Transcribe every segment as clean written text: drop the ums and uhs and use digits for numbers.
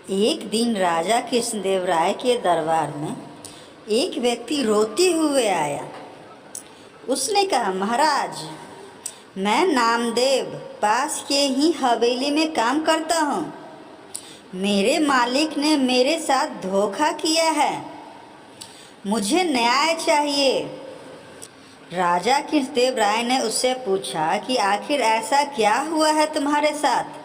एक दिन राजा कृष्णदेव राय के दरबार में एक व्यक्ति रोते हुए आया। उसने कहा, महाराज, मैं नामदेव पास के ही हवेली में काम करता हूँ। मेरे मालिक ने मेरे साथ धोखा किया है, मुझे न्याय चाहिए। राजा कृष्णदेव राय ने उससे पूछा कि आखिर ऐसा क्या हुआ है तुम्हारे साथ।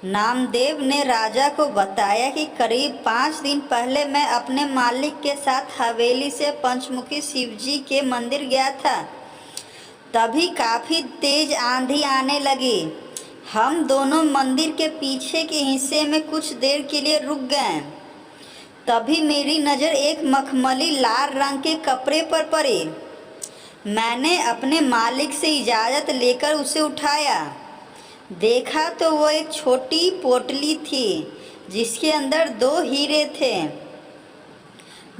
नामदेव ने राजा को बताया कि करीब 5 दिन पहले मैं अपने मालिक के साथ हवेली से पंचमुखी शिवजी के मंदिर गया था। तभी काफ़ी तेज आंधी आने लगी। हम दोनों मंदिर के पीछे के हिस्से में कुछ देर के लिए रुक गए। तभी मेरी नज़र एक मखमली लाल रंग के कपड़े पर पड़ी। मैंने अपने मालिक से इजाज़त लेकर उसे उठाया। देखा तो वो एक छोटी पोटली थी जिसके अंदर 2 हीरे थे।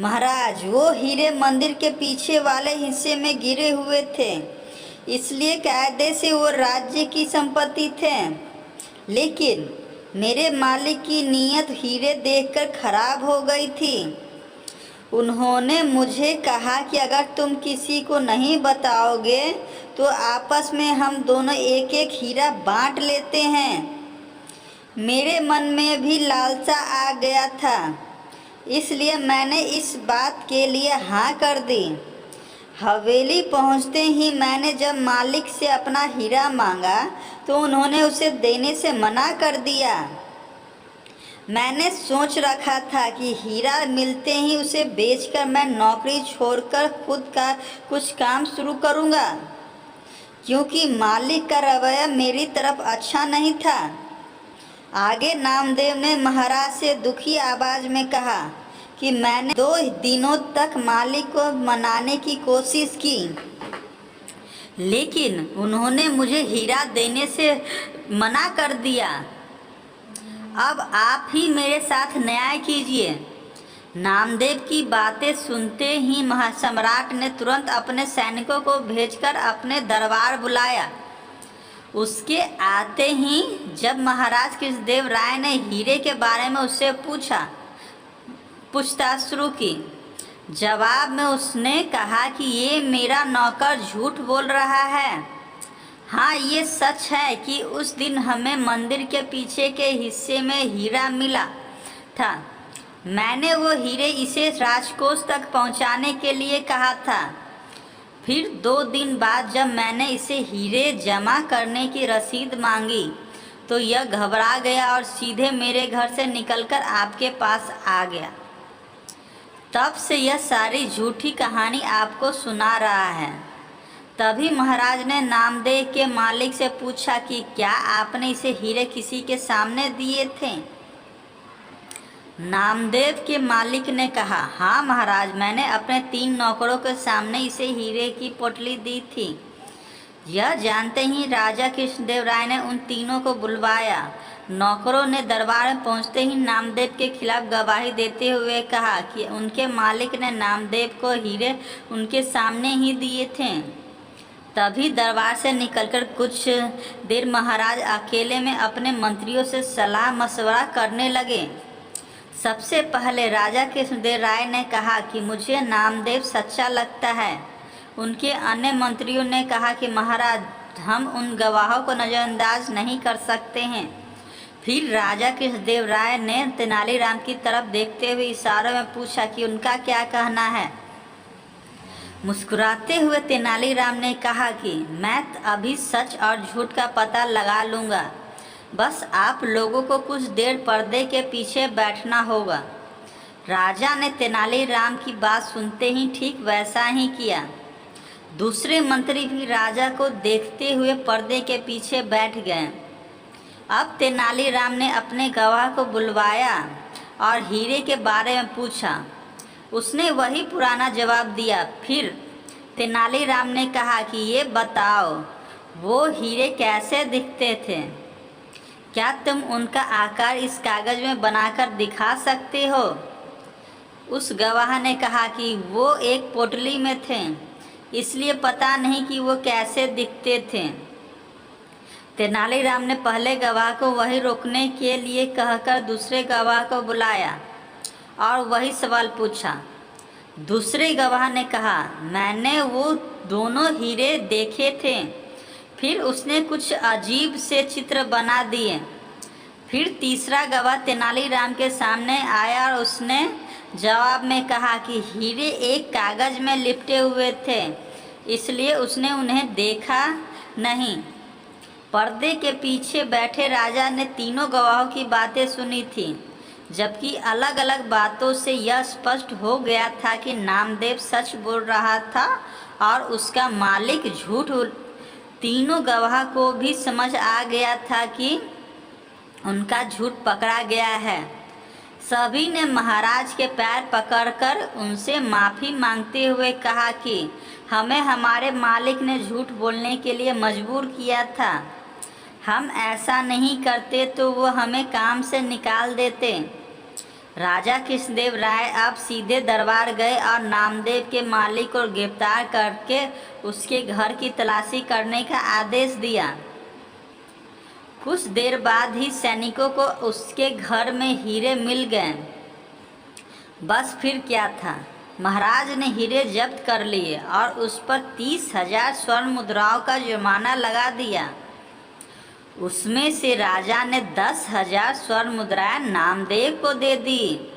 महाराज, वो हीरे मंदिर के पीछे वाले हिस्से में गिरे हुए थे, इसलिए कायदे से वो राज्य की संपत्ति थे। लेकिन मेरे मालिक की नीयत हीरे देखकर खराब हो गई थी। उन्होंने मुझे कहा कि अगर तुम किसी को नहीं बताओगे तो आपस में हम दोनों एक एक हीरा बांट लेते हैं। मेरे मन में भी लालसा आ गया था, इसलिए मैंने इस बात के लिए हाँ कर दी। हवेली पहुंचते ही मैंने जब मालिक से अपना हीरा मांगा तो उन्होंने उसे देने से मना कर दिया। मैंने सोच रखा था कि हीरा मिलते ही उसे बेचकर मैं नौकरी छोड़कर खुद का कुछ काम शुरू करूँगा, क्योंकि मालिक का रवैया मेरी तरफ अच्छा नहीं था। आगे नामदेव ने महाराज से दुखी आवाज़ में कहा कि मैंने 2 दिनों तक मालिक को मनाने की कोशिश की, लेकिन उन्होंने मुझे हीरा देने से मना कर दिया। अब आप ही मेरे साथ न्याय कीजिए। नामदेव की बातें सुनते ही महासम्राट ने तुरंत अपने सैनिकों को भेजकर अपने दरबार बुलाया। उसके आते ही जब महाराज कृष्णदेव राय ने हीरे के बारे में उससे पूछताछ शुरू की, जवाब में उसने कहा कि ये मेरा नौकर झूठ बोल रहा है। हाँ, ये सच है कि उस दिन हमें मंदिर के पीछे के हिस्से में हीरा मिला था। मैंने वो हीरे इसे राजकोष तक पहुंचाने के लिए कहा था। फिर 2 दिन बाद जब मैंने इसे हीरे जमा करने की रसीद मांगी तो यह घबरा गया और सीधे मेरे घर से निकलकर आपके पास आ गया। तब से यह सारी झूठी कहानी आपको सुना रहा है। तभी महाराज ने नामदेव के मालिक से पूछा कि क्या आपने इसे हीरे किसी के सामने दिए थे। नामदेव के मालिक ने कहा, हाँ महाराज, मैंने अपने 3 नौकरों के सामने इसे हीरे की पोटली दी थी। यह जानते ही राजा कृष्णदेव राय ने उन तीनों को बुलवाया। नौकरों ने दरबार में पहुंचते ही नामदेव के खिलाफ गवाही देते हुए कहा कि उनके मालिक ने नामदेव को हीरे उनके सामने ही दिए थे। तभी दरबार से निकलकर कुछ देर महाराज अकेले में अपने मंत्रियों से सलाह मशवरा करने लगे। सबसे पहले राजा कृष्णदेव राय ने कहा कि मुझे नामदेव सच्चा लगता है। उनके अन्य मंत्रियों ने कहा कि महाराज, हम उन गवाहों को नज़रअंदाज नहीं कर सकते हैं। फिर राजा कृष्णदेव राय ने तेनालीराम की तरफ देखते हुए इशारों में पूछा कि उनका क्या कहना है। मुस्कुराते हुए तेनालीराम ने कहा कि मैं अभी सच और झूठ का पता लगा लूँगा, बस आप लोगों को कुछ देर पर्दे के पीछे बैठना होगा। राजा ने तेनालीराम की बात सुनते ही ठीक वैसा ही किया। दूसरे मंत्री भी राजा को देखते हुए पर्दे के पीछे बैठ गए। अब तेनालीराम ने अपने गवाह को बुलवाया और हीरे के बारे में पूछा। उसने वही पुराना जवाब दिया। फिर तेनालीराम ने कहा कि ये बताओ, वो हीरे कैसे दिखते थे? क्या तुम उनका आकार इस कागज़ में बनाकर दिखा सकते हो? उस गवाह ने कहा कि वो एक पोटली में थे, इसलिए पता नहीं कि वो कैसे दिखते थे। तेनालीराम ने पहले गवाह को वही रोकने के लिए कहकर दूसरे गवाह को बुलाया और वही सवाल पूछा। दूसरे गवाह ने कहा, मैंने वो दोनों हीरे देखे थे। फिर उसने कुछ अजीब से चित्र बना दिए। फिर तीसरा गवाह तेनालीराम के सामने आया और उसने जवाब में कहा कि हीरे एक कागज में लिपटे हुए थे, इसलिए उसने उन्हें देखा नहीं। पर्दे के पीछे बैठे राजा ने तीनों गवाहों की बातें सुनी थी, जबकि अलग अलग बातों से यह स्पष्ट हो गया था कि नामदेव सच बोल रहा था और उसका मालिक झूठ। तीनों गवाह को भी समझ आ गया था कि उनका झूठ पकड़ा गया है। सभी ने महाराज के पैर पकड़कर उनसे माफ़ी मांगते हुए कहा कि हमें हमारे मालिक ने झूठ बोलने के लिए मजबूर किया था। हम ऐसा नहीं करते तो वो हमें काम से निकाल देते। राजा कृष्णदेव राय अब सीधे दरबार गए और नामदेव के मालिक को गिरफ्तार करके उसके घर की तलाशी करने का आदेश दिया। कुछ देर बाद ही सैनिकों को उसके घर में हीरे मिल गए। बस फिर क्या था, महाराज ने हीरे जब्त कर लिए और उस पर 30,000 स्वर्ण मुद्राओं का जुर्माना लगा दिया। उसमें से राजा ने 10,000 स्वर्ण मुद्राएं नामदेव को दे दी।